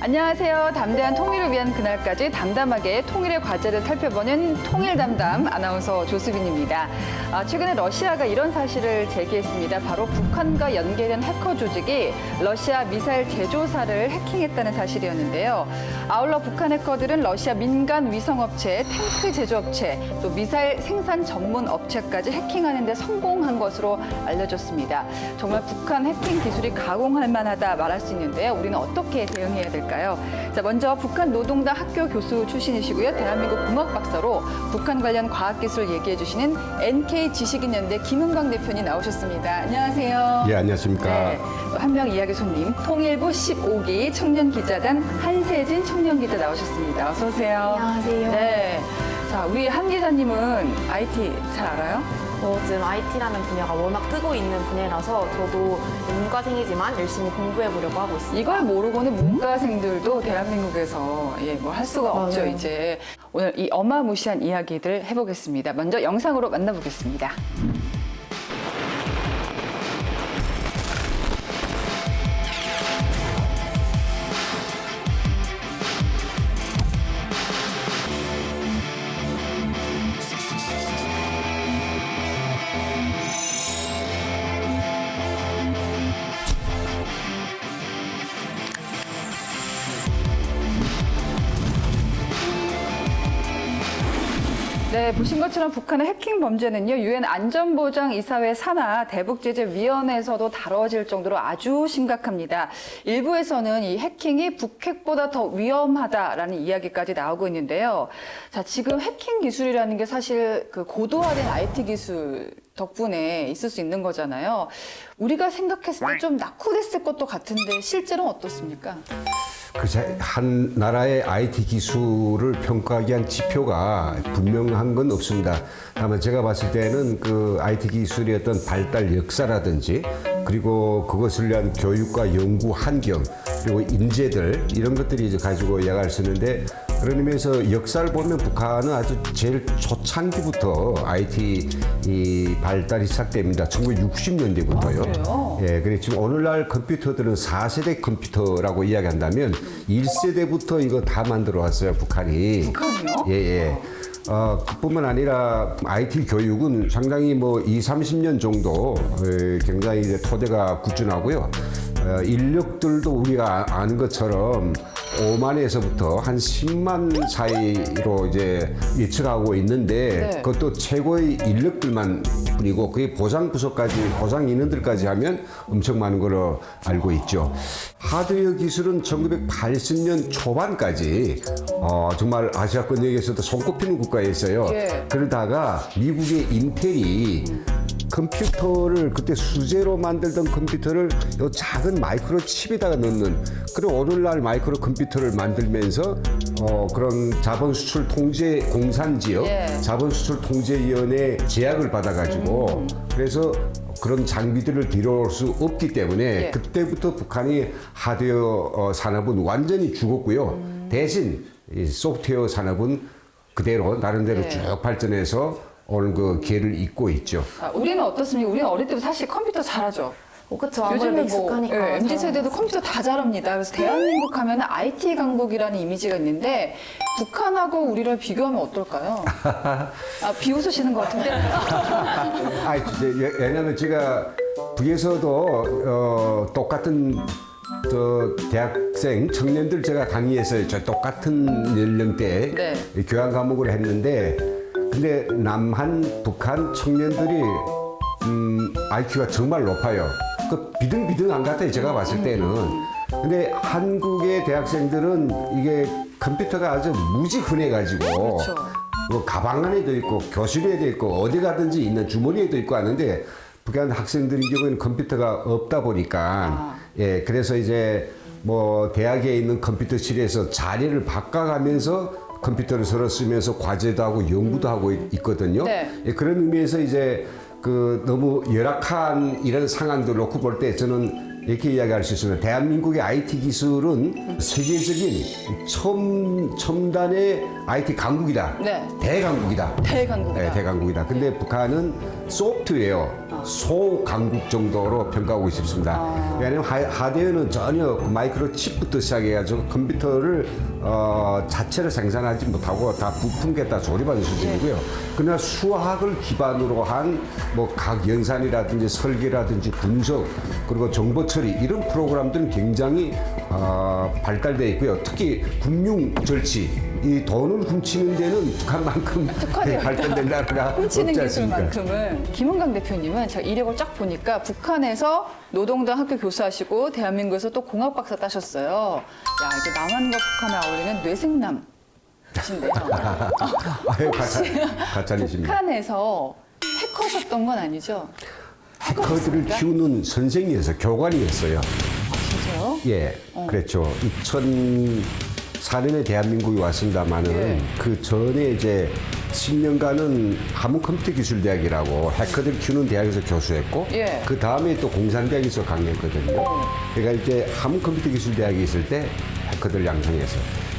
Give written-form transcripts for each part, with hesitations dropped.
안녕하세요. 담대한 통일을 위한 그날까지 담담하게 통일의 과제를 살펴보는 통일담담 아나운서 조수빈입니다. 최근에 러시아가 이런 사실을 제기했습니다. 바로 북한과 연계된 해커 조직이 러시아 미사일 제조사를 해킹했다는 사실이었는데요. 아울러 북한 해커들은 러시아 민간 위성업체, 탱크 제조업체, 또 미사일 생산 전문 업체까지 해킹하는 데 성공한 것으로 알려졌습니다. 정말 북한 해킹 기술이 가공할 만하다 말할 수 있는데요. 우리는 어떻게 대응해야 될까요? 자, 먼저 북한 노동당 학교 교수 출신이시고요. 대한민국 공학 박사로 북한 관련 과학기술 얘기해 주시는 NK지식인연대 김은광 대표님 나오셨습니다. 안녕하세요. 예, 안녕하십니까. 네, 한 명 이야기 손님, 통일부 15기 청년기자단 한세진 청년기자 나오셨습니다. 어서 오세요. 안녕하세요. 네, 자, 우리 한 기자님은 IT 잘 알아요? 요즘 IT라는 분야가 워낙 뜨고 있는 분야라서 저도 문과생이지만 열심히 공부해 보려고 하고 있습니다. 이걸 모르고는 문과생들도 대한민국에서 뭘 할 수가 없죠, 맞아요. 이제. 오늘 이 어마무시한 이야기들 해보겠습니다. 먼저 영상으로 만나보겠습니다. 네, 보신 것처럼 북한의 해킹 범죄는요, 유엔 안전보장이사회 산하 대북제재위원회에서도 다뤄질 정도로 아주 심각합니다. 일부에서는 이 해킹이 북핵보다 더 위험하다라는 이야기까지 나오고 있는데요. 자, 지금 해킹 기술이라는 게 사실 그 고도화된 IT 기술 덕분에 있을 수 있는 거잖아요. 우리가 생각했을 때 좀 낙후됐을 것도 같은데 실제로는 어떻습니까? 한 나라의 IT 기술을 평가하기 위한 지표가 분명한 건 없습니다. 다만 제가 봤을 때는 그 IT 기술의 어떤 발달 역사라든지 그리고 그것을 위한 교육과 연구 환경 그리고 인재들 이런 것들이 이제 가지고 이야기할 수 있는데 그런 의미에서 역사를 보면 북한은 아주 제일 초창기부터 IT 이 발달이 시작됩니다. 1960년대부터요. 그래요? 예, 그래 지금 오늘날 컴퓨터들은 4세대 컴퓨터라고 이야기한다면 1세대부터 이거 다 만들어 왔어요, 북한이. 북한이요? 예, 예. 그뿐만 아니라 IT 교육은 상당히 뭐 30년 정도 굉장히 이제 토대가 꾸준하고요. 인력들도 우리가 아는 것처럼 5만에서부터 한 10만 사이로 이제 예측하고 있는데 네. 그것도 최고의 인력들만 뿐이고 그게 보상 부서까지 보상 인원들까지 하면 엄청 많은 걸로 알고 있죠. 하드웨어 기술은 1980년 초반까지 정말 아시아권 내에서도 손꼽히는 국가에 있어요. 예. 그러다가 미국의 인텔이 컴퓨터를 그때 수제로 만들던 컴퓨터를 요 작은 마이크로 칩에다가 넣는 그리고 오늘날 마이크로 컴퓨터를 만들면서 그런 자본 수출 통제 공산 지역 예. 자본 수출 통제위원회 제약을 받아가지고 그래서 그런 장비들을 들여올 수 없기 때문에 예. 그때부터 북한이 하드웨어 산업은 완전히 죽었고요. 대신 이 소프트웨어 산업은 그대로 나름대로 예. 쭉 발전해서 오늘 그 기회를 잇고 있죠. 우리는 어떻습니까? 우리는 어릴 때부터 사실 컴퓨터 잘하죠. 그렇죠. 아무래도 익숙하니까. MZ세대도 컴퓨터 다 잘합니다. 그래서 대한민국 하면 IT 강국이라는 이미지가 있는데 북한하고 우리를 비교하면 어떨까요? 비웃으시는 것 같은데. 왜냐면 제가 북에서도 똑같은 대학생 청년들 제가 강의했어요. 저 똑같은 연령대 네. 교양 과목을 했는데 근데 남한 북한 청년들이 IQ가 정말 높아요. 그 비등비등한 것 같아요. 제가 봤을 때는. 근데 한국의 대학생들은 이게 컴퓨터가 아주 무지 흔해가지고 그렇죠. 뭐 가방 안에도 있고 교실에도 있고 어디 가든지 있는 주머니에도 있고 하는데 북한 학생들의 경우에는 컴퓨터가 없다 보니까 예 그래서 이제 뭐 대학에 있는 컴퓨터실에서 자리를 바꿔가면서 컴퓨터를 서로 쓰면서 과제도 하고 연구도 하고 있거든요. 네. 예, 그런 의미에서 이제 그 너무 열악한 이런 상황도 놓고 볼 때 저는 이렇게 이야기할 수 있습니다. 대한민국의 IT 기술은 세계적인 첨단의 IT 강국이다. 네. 대강국이다. 대강국이다. 네, 대강국이다. 근데 북한은 소프트웨어 소강국 정도로 평가하고 있습니다. 왜냐하면 하드웨어는 전혀 마이크로칩부터 시작해가지고 컴퓨터를 자체를 생산하지 못하고 다 부품계 조립하는 수준이고요. 그러나 수학을 기반으로 한 뭐 각 연산이라든지 설계라든지 분석 그리고 정보 처리 이런 프로그램들은 굉장히 발달되어 있고요. 특히 금융 절취 이 돈을 훔치는 데는 북한만큼 발달된 나라가 훔치는 없지 않습니까? 기술만큼은. 김은강 대표님은 제가 이력을 쫙 보니까 북한에서 노동당 학교 교수하시고 대한민국에서 또 공학 박사 따셨어요. 야, 이제 남한과 북한을 아우르는 뇌생남이신데요. 아유, 가짜이십니다. 북한에서 해커셨던 건 아니죠? 해커들을 키우는 선생이어서 교관이었어요. 진짜요? 예, 그랬죠. 2004년에 대한민국이 왔습니다만은 예. 그 전에 이제 10년간은 한국컴퓨터기술대학이라고 해커들 키우는 대학에서 교수했고 예. 그 다음에 또 공산대학에서 강의했거든요. 그러니까 이제 한국컴퓨터기술대학에 있을 때 해커들 양성해서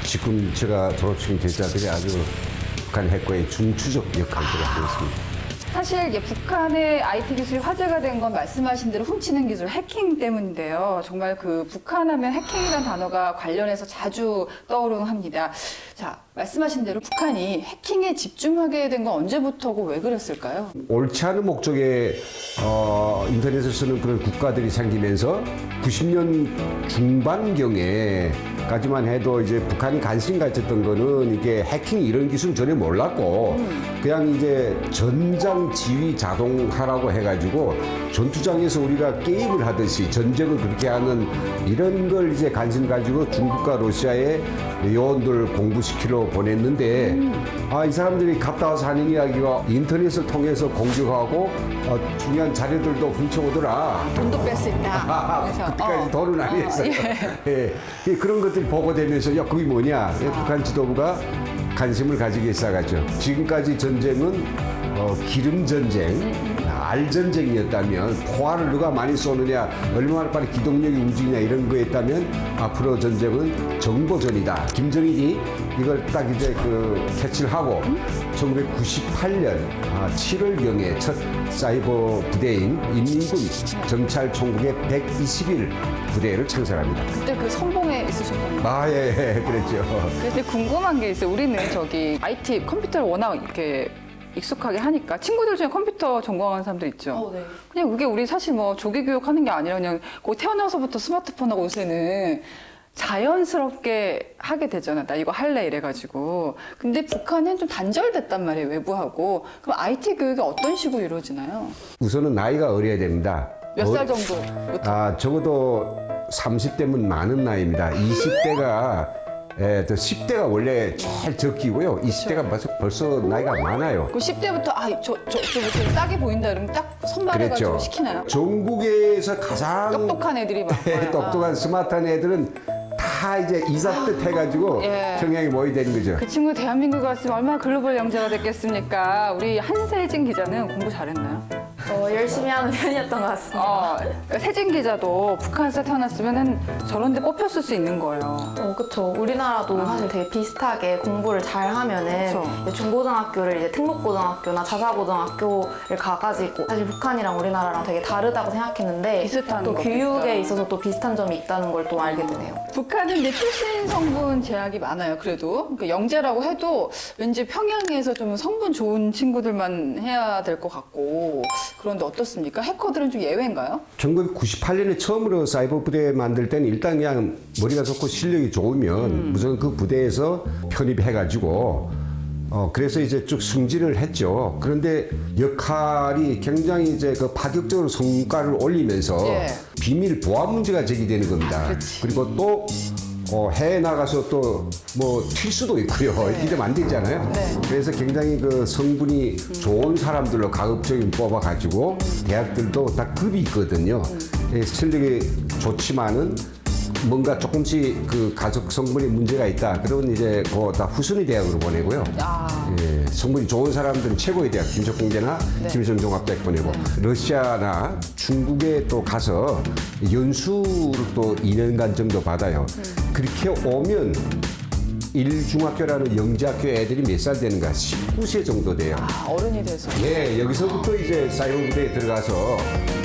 지금 제가 졸업시킨 제자들이 아주 북한 해커의 중추적 역할들을 하고 있습니다. 사실 이게 북한의 IT 기술이 화제가 된 건 말씀하신 대로 훔치는 기술, 해킹 때문인데요. 정말 그 북한하면 해킹이라는 단어가 관련해서 자주 떠오르곤 합니다. 자, 말씀하신 대로 북한이 해킹에 집중하게 된 건 언제부터고 왜 그랬을까요? 옳지 않은 목적의 인터넷을 쓰는 그런 국가들이 생기면서 90년 중반경에까지만 해도 이제 북한이 관심 가졌던 거는 이게 해킹 이런 기술 전혀 몰랐고 그냥 이제 전장 지휘 자동화라고 해가지고 전투장에서 우리가 게임을 하듯이 전쟁을 그렇게 하는 이런 걸 이제 관심 가지고 중국과 러시아의 요원들 공부시키러 보냈는데 이 사람들이 갔다 와서 하는 이야기가 인터넷을 통해서 공격하고 중요한 자료들도 훔쳐오더라. 돈도 뺄 수 있다. 그래서, 그때까지 돈은 아니었어요. 예. 그런 것들 보고되면서 야 그게 뭐냐. 북한 지도부가 관심을 가지기 시작하죠. 지금까지 전쟁은 기름 전쟁, 알 전쟁이었다면 포화를 누가 많이 쏘느냐, 얼마나 빨리 기동력이 움직이냐 이런 거였다면 앞으로 전쟁은 정보전이다. 김정일이 이걸 딱 이제 캐치를 하고 1998년 7월경에 첫 사이버 부대인 인민군 정찰총국의 120일 부대를 창설합니다. 그때 그 선봉에 있으셨던 거. 예, 그랬죠. 근데 궁금한 게 있어요. 우리는 저기 IT 컴퓨터를 워낙 이렇게 익숙하게 하니까 친구들 중에 컴퓨터 전공하는 사람들 있죠. 네. 그냥 그게 우리 사실 뭐 조기 교육하는 게 아니라 그냥 그 태어나서부터 스마트폰하고 요새는 자연스럽게 하게 되잖아. 나 이거 할래 이래가지고. 근데 북한은 좀 단절됐단 말이에요. 외부하고. 그럼 IT 교육이 어떤 식으로 이루어지나요? 우선은 나이가 어려야 됩니다. 몇 살 정도부터? 적어도 30대면 많은 나이입니다. 20대가 또 10대가 원래 제일 적기고요. 20대가 벌써 나이가 많아요. 그 10대부터 저부터 싸게 보인다 그러면 딱 선발해가지고 그랬죠. 시키나요? 전국에서 가장 똑똑한 애들이 막. 똑똑한 스마트한 애들은 다 이제 이삿듯 해가지고 예. 평양에 모이되는 거죠. 그 친구 대한민국 갔으면 얼마나 글로벌 영재가 됐겠습니까? 우리 한세진 기자는 공부 잘했나요? 열심히 하는 편이었던 것 같습니다. 세진 기자도 북한에서 태어났으면 저런 데 뽑혔을 수 있는 거예요. 그쵸. 우리나라도 사실 되게 비슷하게 공부를 잘 하면은 그쵸. 이제 중고등학교를 이제 특목고등학교나 자사고등학교를 가가지고 사실 북한이랑 우리나라랑 되게 다르다고 생각했는데 비슷한 또 거겠죠. 교육에 있어서 또 비슷한 점이 있다는 걸 또 알게 되네요. 북한은 이제 출신 성분 제약이 많아요. 그래도 그러니까 영재라고 해도 왠지 평양에서 좀 성분 좋은 친구들만 해야 될 것 같고 그런데 어떻습니까? 해커들은 좀 예외인가요? 1998년에 처음으로 사이버 부대 만들 때는 일단 그냥 머리가 좋고 실력이 좋으면 우선 그 부대에서 편입해가지고 그래서 이제 쭉 승진을 했죠. 그런데 역할이 굉장히 이제 파격적으로 성과를 올리면서 예. 비밀 보안 문제가 제기되는 겁니다. 그리고 또 해외 나가서 또 뭐 튈 수도 있고요. 이러면 안 되잖아요. 네. 그래서 굉장히 그 성분이 좋은 사람들로 가급적이면 뽑아가지고 대학들도 다 급이 있거든요. 실력이 좋지만은 뭔가 조금씩 그 가족 성분에 문제가 있다. 그러면 이제 다 후순위 대학으로 보내고요. 예. 성분이 좋은 사람들은 최고의 대학 김석공대나 네. 김선종합대학 보내고 러시아나 중국에 또 가서 연수를 또 2년간 정도 받아요. 그렇게 오면 일중학교라는 영재학교 애들이 몇 살 되는가? 19세 정도 돼요. 아, 어른이 돼서. 예, 여기서부터 이제 사이버부대에 들어가서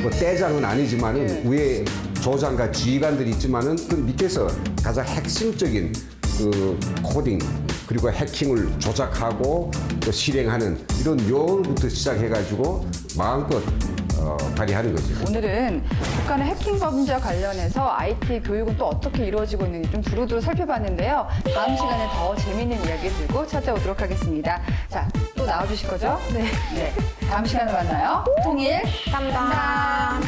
뭐 대장은 아니지만은 위에 조장과 지휘관들이 있지만은 그 밑에서 가장 핵심적인 그 코딩 그리고 해킹을 조작하고 또 실행하는 이런 요일부터 시작해가지고 마음껏 발휘하는 거죠. 오늘은 북한의 해킹 범죄와 관련해서 IT 교육은 또 어떻게 이루어지고 있는지 좀 두루두루 살펴봤는데요. 다음 시간에 더 재미있는 이야기 들고 찾아오도록 하겠습니다. 자, 또 나와주실 거죠? 네. 다음 시간에 만나요. 통일 담당.